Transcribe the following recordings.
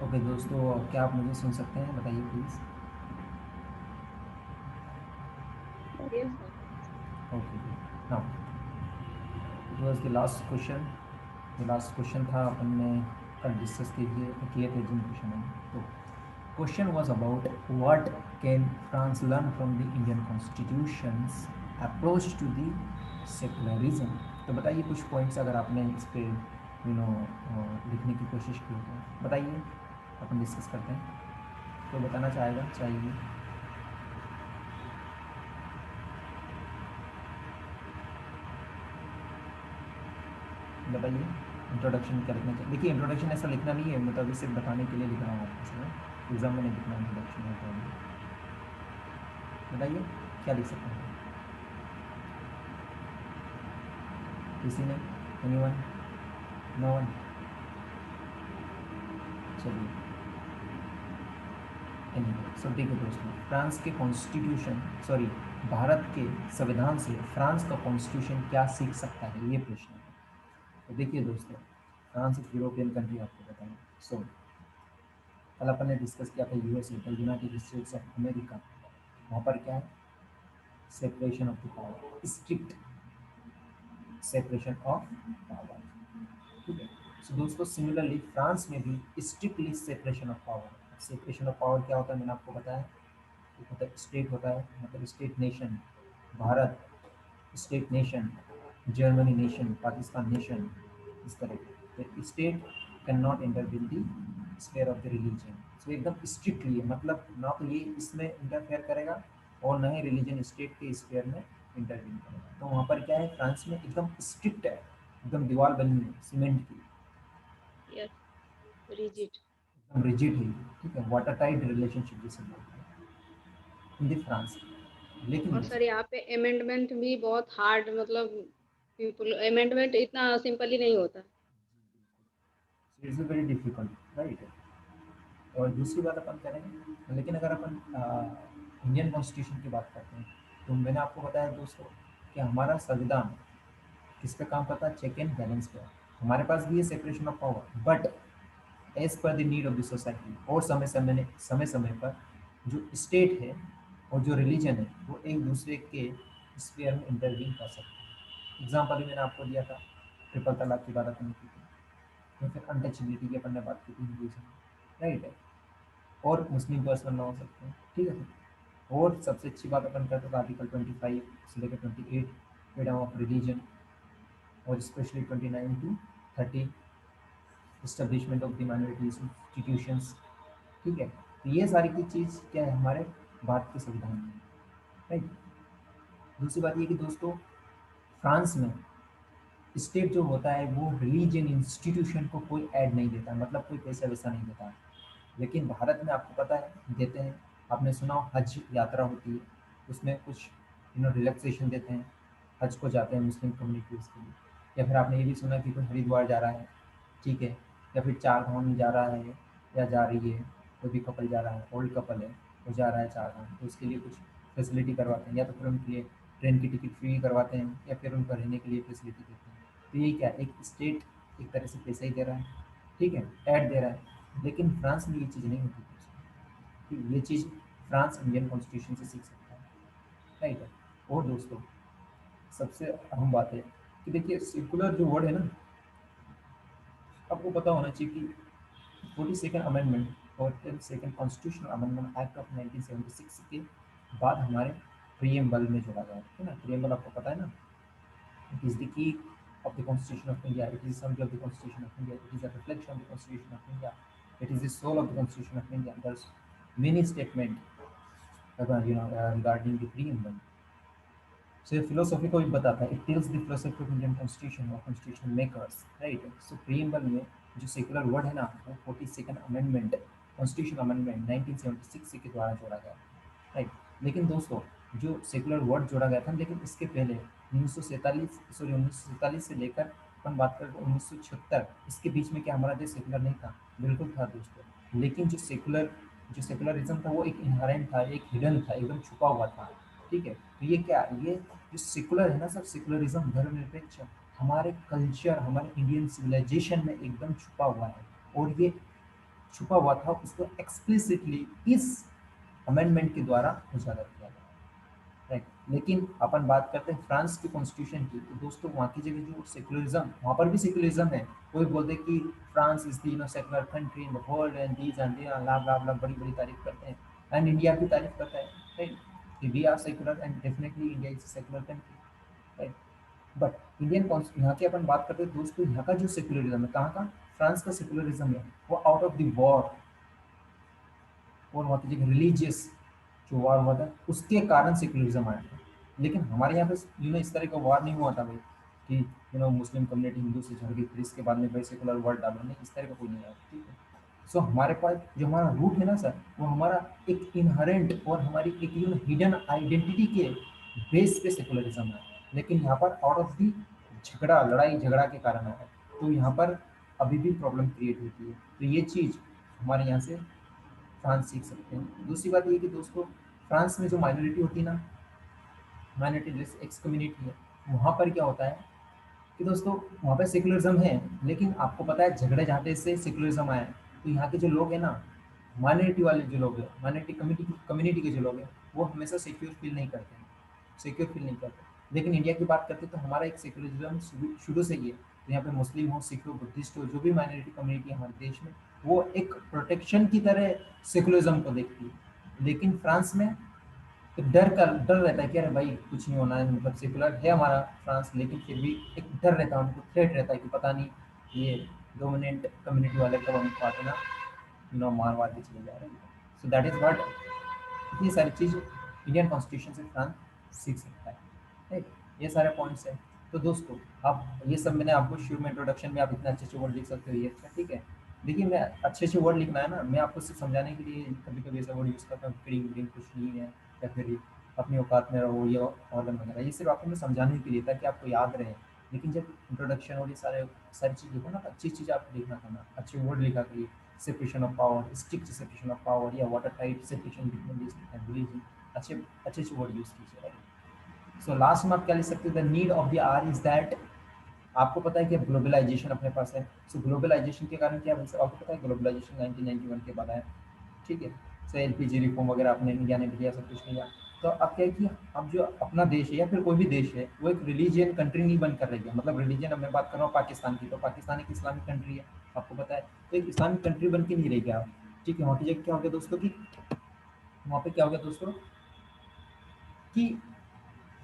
Okay दोस्तों, क्या आप मुझे सुन सकते हैं? बताइए please. Yes, sir. Okay, now it was the last question. जो लास्ट क्वेश्चन था अपन ने कल डिस्कस किए थे जिन क्वेश्चन में, तो question was about what can France learn from the Indian constitution's approach to the secularism. तो बताइए कुछ पॉइंट्स अगर आपने इस पे लिखने की कोशिश की हो तो बताइए, अपन डिस्कस करते हैं। तो बताना चाहेगा? चाहिए बताइए। इंट्रोडक्शन क्या लिखना चाहिए? देखिए, इंट्रोडक्शन ऐसा लिखना नहीं है, मतलब इसे बताने के लिए लिख रहा हूँ आपके साथ। एग्जाम में नहीं लिखना इंट्रोडक्शन है तो। बताइए क्या लिख सकते हैं? किसी ने? एनीवन? No one? चलिए, एनीवे। सब देखिए दोस्तों, फ्रांस के कॉन्स्टिट्यूशन, सॉरी, भारत के संविधान से फ्रांस का कॉन्स्टिट्यूशन क्या सीख सकता है, ये प्रश्न है। तो देखिए दोस्तों, फ्रांस एक यूरोपियन कंट्री, आपको बताएं। सो कल अपन ने डिस्कस किया था USA, the United states of America. वहाँ पर क्या है? Separation of the power, strict separation of power. ठीक है। सो दोस्तों, सिमिलरली फ्रांस में भी strictly separation of power. Separation of power क्या होता है, मैंने आपको बताया। एक होता है स्टेट, होता है मतलब state nation, Bharat state nation, Germany nation, Pakistan nation, इस तरह के state can not inter with the sphere of the religion. So एकदम स्ट्रिक्टली है, मतलब ना तो ये इसमें इंटरफेयर करेगा और ना ही रिलीजन स्टेट के स्फेयर में इंटरवीन करेगा। तो वहाँ पर क्या है, फ्रांस में एकदम स्ट्रिक्ट है, एकदम दीवार बनी है सीमेंट की, Yes, rigid. एकदम रिजिड है। ठीक है, वाटर टाइट रिलेशनशिप जिसे बोलते हैं इन द फ्रांस। लेकिन और सर दोस्तों, यहाँ पे अमेंडमेंट भी बहुत हार्ड, मतलब पीपल अमेंडमेंट इतना सिंपली नहीं होता। It's very difficult, right. और दूसरी बात अपन करें, लेकिन अगर अपन इंडियन कॉन्स्टिट्यूशन की बात करते हैं, तो मैंने आपको बताया दोस्तों कि हमारा संविधान किस पे काम करता है? चेक एंड बैलेंस पे। हमारे पास भी है separation of power, but as per the need of the society. और समय समय पर जो स्टेट है और जो रिलीजन है वो एक दूसरे के स्फीयर में इंटरवीन कर सकते हैं। एग्जाम्पल भी मैंने आपको दिया था, ट्रिपल तलाक की बात अपन ने की थी, या फिर अनटचेबिलिटी की अपन ने बात की थी हिंदुइज्म में, राइट है। और मुस्लिम पर्सनल लॉ हो सकते हैं, ठीक है। और सबसे अच्छी बात अपन करते हैं आर्टिकल 25 से लेकर 28, फ्रीडम ऑफ रिलीजन, और specially 29 to 30, establishment of the minorities institutions. ठीक है। तो ये सारी की चीज़ क्या है हमारे भारत के संविधान में, राइट। दूसरी बात ये कि दोस्तों, फ्रांस में स्टेट जो होता है वो रिलीजियन इंस्टीट्यूशन को कोई ऐड नहीं देता, मतलब कोई पैसा वैसा नहीं देता। लेकिन भारत में आपको पता है देते हैं। आपने सुना हो हज यात्रा होती है, उसमें कुछ रिलैक्सेशन देते हैं। हज को जाते हैं मुस्लिम कम्युनिटीज़ के लिए। या फिर आपने ये भी सुना कि कोई हरिद्वार जा रहा है, ठीक है, या फिर चार धाम जा रहा है या जा रही है, कोई भी कपल जा रहा है, ओल्ड कपल है, वो जा रहा है चार धाम, तो उसके लिए कुछ फैसिलिटी करवाते हैं, या तो फिर उनके लिए ट्रेन की टिकट फ्री करवाते हैं, या फिर उनको रहने के लिए फैसिलिटी देते हैं। तो ये क्या, एक स्टेट एक तरह से पैसा ही दे रहा है, ठीक है, ऐड दे रहा है। लेकिन फ्रांस में ये चीज़ नहीं होती दोस्तों। कि ये चीज़ फ्रांस इंडियन कॉन्स्टिट्यूशन से सीख सकता है, राइट है। और दोस्तों, सबसे अहम बात है कि देखिए सेकुलर जो वर्ड है ना, आपको पता होना चाहिए कि 42nd अमेंडमेंट और 10th constitutional amendment act of 1976 के बाद हमारे प्रियम्बल में जोड़ा गया है ना। प्रियम्बल आपको पता है ना, it is the key of the Constitution of India. It is assembly of the Constitution of India. It is a reflection of the Constitution of India. It is the soul of the Constitution of India. There's many statement regarding the preamble. So ये philosophy को भी बताता है. It tells the philosophy of Indian Constitution or constitutional makers, right? So preamble में जो secular word है ना, वो 42nd amendment, Constitutional Amendment 1976 के द्वारा जोड़ा गया, राइट। लेकिन दोस्तों, जो सेकुलर वर्ड जोड़ा गया था, लेकिन इसके पहले 1947 से लेकर अपन बात करें तो 1976, इसके बीच में क्या हमारा देश सेकुलर नहीं था? बिल्कुल था दोस्तों। लेकिन जो सेकुलरिज्म था वो एक इनहेरेंट था, एक हिडन था, एकदम छुपा हुआ था, ठीक है। तो ये क्या, ये जो सेकुलर है ना सर, सेकुलरिज्म धर्मनिरपेक्ष, हमारे कल्चर, हमारे इंडियन सिविलाइजेशन में एकदम छुपा हुआ है। और ये छुपा हुआ था उसको एक्सप्लिसिटली इस अमेंडमेंट के द्वारा उजागर किया गया। राइट, लेकिन अपन बात करते हैं फ्रांस की कॉन्स्टिट्यूशन की, तो दोस्तों वहाँ की जगह जो सेकुलरिज्म, वहाँ पर भी सेकुलरिज्म है। कोई बोलते हैं कि France is the secular country in the world and these and ला ला ला, बड़ी बड़ी तारीफ करते हैं, एंड इंडिया की तारीफ करता है। राइट, कि we are secular and definitely India is secular country. Right, but Indian यहाँ की अपन बात करते हैं दोस्तों, यहाँ का जो सेकुलरिज्म है, कहाँ का, फ्रांस का सेकुलरिज्म है, वो आउट ऑफ द वॉर और वहाँ की जो रिलीजियस जो वार हुआ था उसके कारण सेकुलरिज्म आया था। लेकिन हमारे यहाँ पे इस तरह का वार नहीं हुआ था भाई, कि मुस्लिम कम्युनिटी हिंदू से झड़ गई फिर इसके बाद में भाई सेकुलर वर्ड डालो, नहीं, इस तरह का कोई नहीं आया। ठीक है, सो हमारे पास जो हमारा रूट है ना सर, वो हमारा एक इनहरेंट और हमारी एक हिडन आइडेंटिटी के बेस पे सेकुलरिज्म है। लेकिन यहाँ पर आउट ऑफ दी झगड़ा, लड़ाई झगड़ा के कारण आया है, तो यहाँ पर अभी भी प्रॉब्लम क्रिएट होती है। तो ये चीज़ हमारे यहाँ से फ्रांस सीख सकते हैं। दूसरी बात ये कि दोस्तों, फ्रांस में जो माइनॉरिटी होती है ना, माइनॉरिटी जैसे एक्स कम्युनिटी है, वहाँ पर क्या होता है कि दोस्तों वहाँ पे सेकुलरिज्म है, लेकिन आपको पता है झगड़े झाटे से सेकुलरिज्म आया है। तो यहाँ के जो लोग हैं ना, माइनॉरिटी वाले जो लोग हैं, माइनॉरिटी कम्युनिटी के जो लोग हैं, वो हमेशा सिक्योर फील नहीं करते हैं, सिक्योर फील नहीं करते। लेकिन इंडिया की बात करते हैं तो हमारा एक सेकुलरिज्म शुरू से ही है। तो यहाँ पे मुस्लिम हो, सिख हो, बुद्धिस्ट हो, जो भी माइनॉरिटी कम्युनिटी है हमारे देश में, वो एक प्रोटेक्शन की तरह सेकुलरिज्म को देखती है। लेकिन फ्रांस में एक डर रहता है कि अरे भाई कुछ नहीं होना है, मतलब सेकुलर है हमारा फ्रांस, लेकिन फिर भी एक डर रहता है, उनको थ्रेट रहता है कि पता नहीं ये डोमिनेंट कम्युनिटी वाले कब हमको आके ना मार वार के चले जा रहे हैं। सो दैट इज व्हाट, इतनी सारी चीज़ इंडियन कॉन्स्टिट्यूशन से फ्रांस सीख सकता है। राइट, ये सारे पॉइंट्स हैं। तो दोस्तों, आप ये सब मैंने आपको शुरू में इंट्रोडक्शन में आप इतने अच्छे अच्छे वर्ड लिख सकते हो, ये अच्छा ठीक है। देखिए, मैं अच्छे अच्छे वर्ड लिखना है ना, मैं आपको सिर्फ समझाने के लिए कभी कभी ऐसा वर्ड यूज़ करता हूँ, क्रीम ग्रीन कुछ नहीं है, या फिर अपनी औकात में रहो, ये ऑर्गन वगैरह, ये सिर्फ आपको मैं समझाने के लिए ताकि आपको याद रहे। लेकिन जब इंट्रोडक्शन और ये सारी चीज़ लिखो ना, अच्छी चीज़ आप लिखना करना, अच्छे वर्ड लिखा करिए। Separation of power, strict separation of power, या watertight separation between this and religion, अच्छे अच्छे अच्छे वर्ड यूज़ कीजिए। राइट, सो लास्ट में आप क्या लिख सकते हो, the need of the hour is that, आपको पता है कि ग्लोबलाइजेशन अपने पास है। सो ग्लोबलाइजेशन के कारण क्या है, आपको पता है ग्लोबलाइजेशन 1991 के बाद आया। ठीक है, सो एलपीजी रिफॉर्म वगैरह अपने इंडिया ने भी किया, सब कुछ किया। तो अब क्या है कि अब जो अपना देश है या फिर कोई भी देश है, वो एक रिलीजियन कंट्री नहीं बन कर रही है। मतलब रिलीजन, अब मैं बात कर रहा हूँ पाकिस्तान की, तो पाकिस्तान एक इस्लामिक कंट्री है, आपको पता है। तो एक इस्लामिक कंट्री बन के नहीं रही क्या। ठीक है, वहाँ की जगह क्या हो गया दोस्तों कि वहाँ पे क्या हो गया दोस्तों कि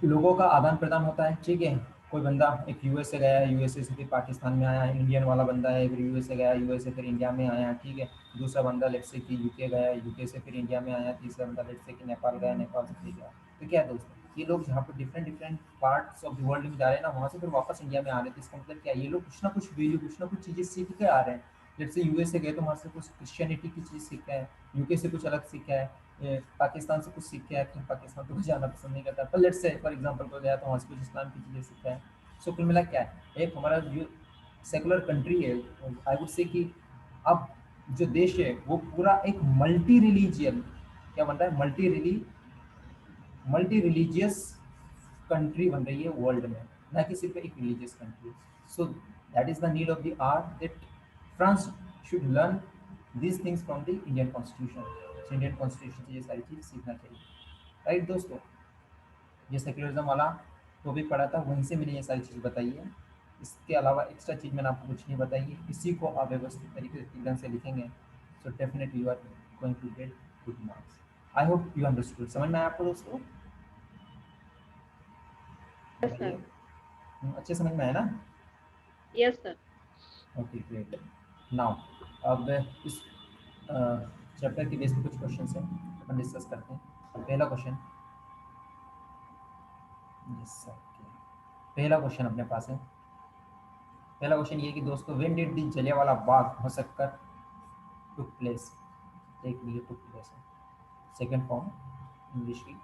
लोगों का आदान प्रदान होता है। ठीक है, कोई बंदा एक यूएस से गया है, यूएसए से फिर पाकिस्तान में आया है, इंडियन वाला बंदा है, फिर यूएस से गया, यूएस से फिर इंडिया में आया। ठीक है, दूसरा बंदा लेट्स से कि यूके गया, यूके से फिर इंडिया में आया, तीसरा बंदा लेट्स से कि नेपाल गया, नेपाल से फिर गया। तो क्या है दोस्तों, ये लोग जहाँ पर different different parts of the world में जा रहे हैं ना, वहाँ से फिर वापस इंडिया में आ रहे थे। इसका मतलब क्या है, ये लोग कुछ ना कुछ वैल्यू, कुछ ना कुछ चीज़ें सीख के आ रहे हैं। जैसे यूएस से गए तो वहाँ से कुछ क्रिश्चियनिटी की चीज़ सीखा है, यूके से कुछ अलग सीखा है, पाकिस्तान से कुछ सीख के आया, कि पाकिस्तान तो कुछ जाना पसंद नहीं करता, पर लेट्स से फॉर एग्जांपल को गया तो वहाँ से कुछ इस्लाम की चीज़ें सीखा है। सो कुल मिला क्या है, एक हमारा जो सेकुलर कंट्री है, आई वुड से कि अब जो देश है वो पूरा एक मल्टी रिलीजियन, क्या बन रहा है, मल्टी रिलीजियस कंट्री बन रही है वर्ल्ड में, ना कि सिर्फ एक religious country. So that is the need of the hour that France should learn these things from the Indian constitution. Indian constitution से ये सारी चीज़ सीखना चाहिए। राइट दोस्तों, ये सेक्युलरिज्म वाला टॉपिक पढ़ा था, वहीं से मैंने ये सारी चीज़ बताई है। इसके अलावा एक्स्ट्रा चीज़ मैंने आपको कुछ नहीं बताई है। इसी को आप व्यवस्थित तरीके से एकदम से लिखेंगे, so definitely you are going to get good marks. I hope you understood, समझ में आया आपको दोस्तों। यस बताइए, सर। अच्छे समझ में आया ना। Yes sir. Okay great. Now अब इस चैप्टर के बेस पे कुछ क्वेश्चन हैं, अपन डिस्कस करते हैं। पहला क्वेश्चन, यस सर, पहला क्वेश्चन अपने पास है। पहला क्वेश्चन ये कि दोस्तों, when did the Jallianwala Bagh massacre took place, एक लिए टुक प्लेस है, सेकंड फॉर्म इंग्लिश की,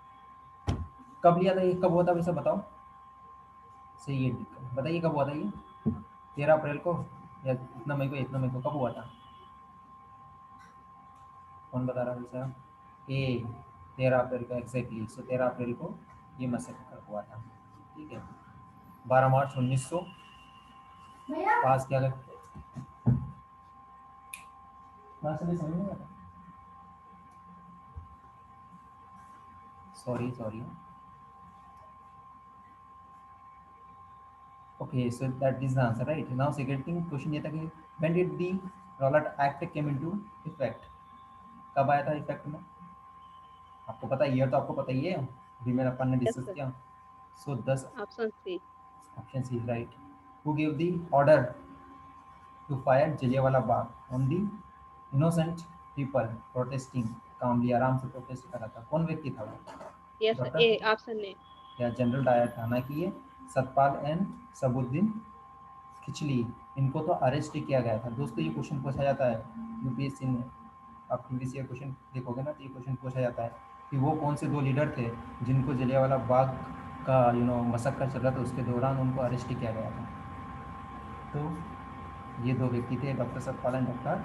कब लिया था ये, कब हुआ था वैसे बताओ। सही है, बताइए कब हुआ था ये, 13 अप्रैल को या इतना मई को, इतना मई को कब हुआ था, कौन बता रहा है वैसा। ए 13 अप्रैल को एग्जैक्टली, सो 13 अप्रैल को ये मसक्कर हुआ था। ठीक है, 12 मार्च 1900 पास किया गया, क्लास में समझ नहीं आता, sorry sorry. Okay so that is the answer right. Now second thing question ये था कि when did the Rowlatt act came into effect, कब आया था इफेक्ट में? आपको पता है, ईयर तो आपको पता ही है, अभी मैंने अपन ने यस डिस्कस सर। किया। So 10 option C. Option C right. Who give the order to fire Jallianwala Bagh on the innocent people protesting calmly, आराम से प्रोटेस्ट कर रहा था, कौन व्यक्ति था वो? Yes sir, A doctor option A. या जनरल डायर था ना कि ये सतपाल एंड सबुद्दीन खिचली, इनको तो अरेस्ट ही किया गया था। दोस्तों ये क्वेश्चन पूछा जाता है यूपीएससी में, आप प्रीवियस ईयर क्वेश्चन देखोगे ना तो ये क्वेश्चन पूछा जाता है कि वो कौन से दो लीडर थे जिनको जलियांवाला बाग का मसक्कर चल रहा था उसके दौरान उनको अरेस्ट किया गया था। तो ये दो व्यक्ति थे, doctor Satpal and doctor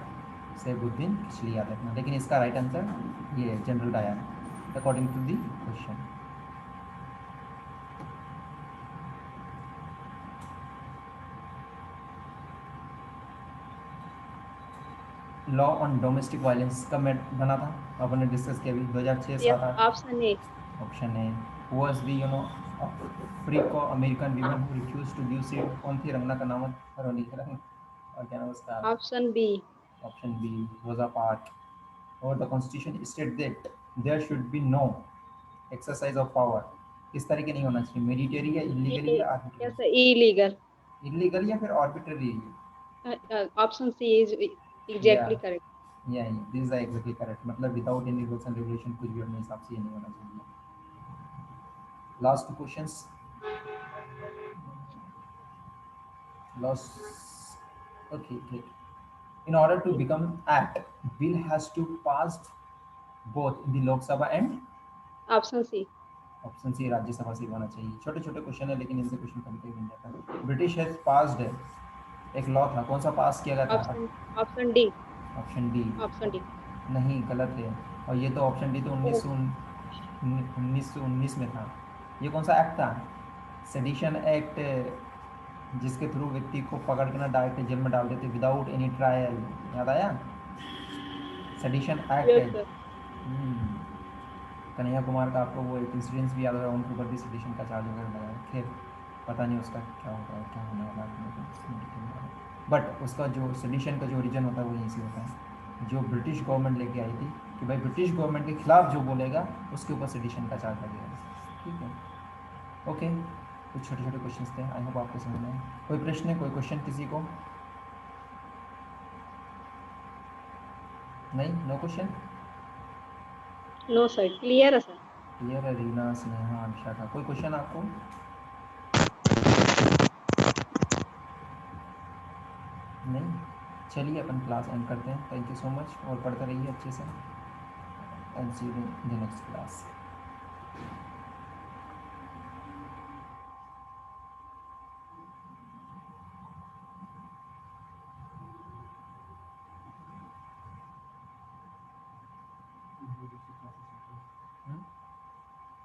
Saifuddin Kitchlew, याद रखना। लेकिन इसका राइट आंसर ये है general Dyer according to the question. Law on domestic violence कब में बना था? अपन ने डिस्कस किया अभी 2006 yes, 7 8। Option A. Option A was the Afro American women who refuse to give seat, कौन थी? रंगना का नाम रोनी रंग, और क्या नाम उसका? Option B. Option B Rosa Park. और the constitution state that there should be no exercise of power, किस तरह के नहीं होना चाहिए? मेडिटेरी या इलीगली या यस, आर्बिट्ररी? इलीगल। इलीगल या फिर आर्बिट्ररी? ऑप्शन सी इज या एग्जैक्टली करेक्ट। या दिस इज एग्जैक्टली करेक्ट, मतलब without any rules and regulation कुछ भी अपने हिसाब से ये नहीं होना चाहिए। लास्ट क्वेश्चंस, लास्ट ओके ठीक। In order to become act, bill has to pass both in the Lok Sabha and option C. Option C Rajya Sabha से होना चाहिए। छोटे छोटे क्वेश्चन है लेकिन इनसे क्वेश्चन कभी कभी बन जाता है। ब्रिटिश हैज पास्ड है, एक लॉ था, कौन सा पास किया गया था? Option option D. Option D. Option D. नहीं गलत है। और ये तो ऑप्शन डी तो ओ। 1919 में था। ये कौन सा एक्ट था? सेडिशन एक्ट, जिसके थ्रू व्यक्ति को पकड़ के ना डायरेक्ट जेल में डाल देते विदाउट एनी ट्रायल, याद आया? सेडिशन एक्ट है। Yes sir. कन्हैया कुमार का आपको वो एक इंसिडेंस भी याद होगा, उनके ऊपर भी सेडिशन का चार्ज वगैरह लगा है। खैर पता नहीं उसका क्या होगा और क्या होने वाला है, बट उसका जो सेडिशन का जो ओरिजिन होता है वो यहीं से होता है, जो ब्रिटिश गवर्नमेंट लेके आई थी कि भाई ब्रिटिश गवर्नमेंट के खिलाफ जो बोलेगा उसके ऊपर सेडिशन का चार्ज लगेगा। ठीक है, ओके। कुछ छोटे छोटे क्वेश्चन थे, आई होप आपको समझ में आए। कोई प्रश्न है, कोई क्वेश्चन किसी को? नहीं, no question. No sir, clear है सर। क्लियर है। रीना, स्नेहा, अभिषा का कोई क्वेश्चन आपको? नहीं, चलिए अपन क्लास एंड करते हैं। थैंक यू सो मच, और पढ़ते रहिए अच्छे से, and see you in the next class.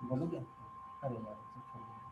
बोलो क्या? अरे यार सब छोड़ दो।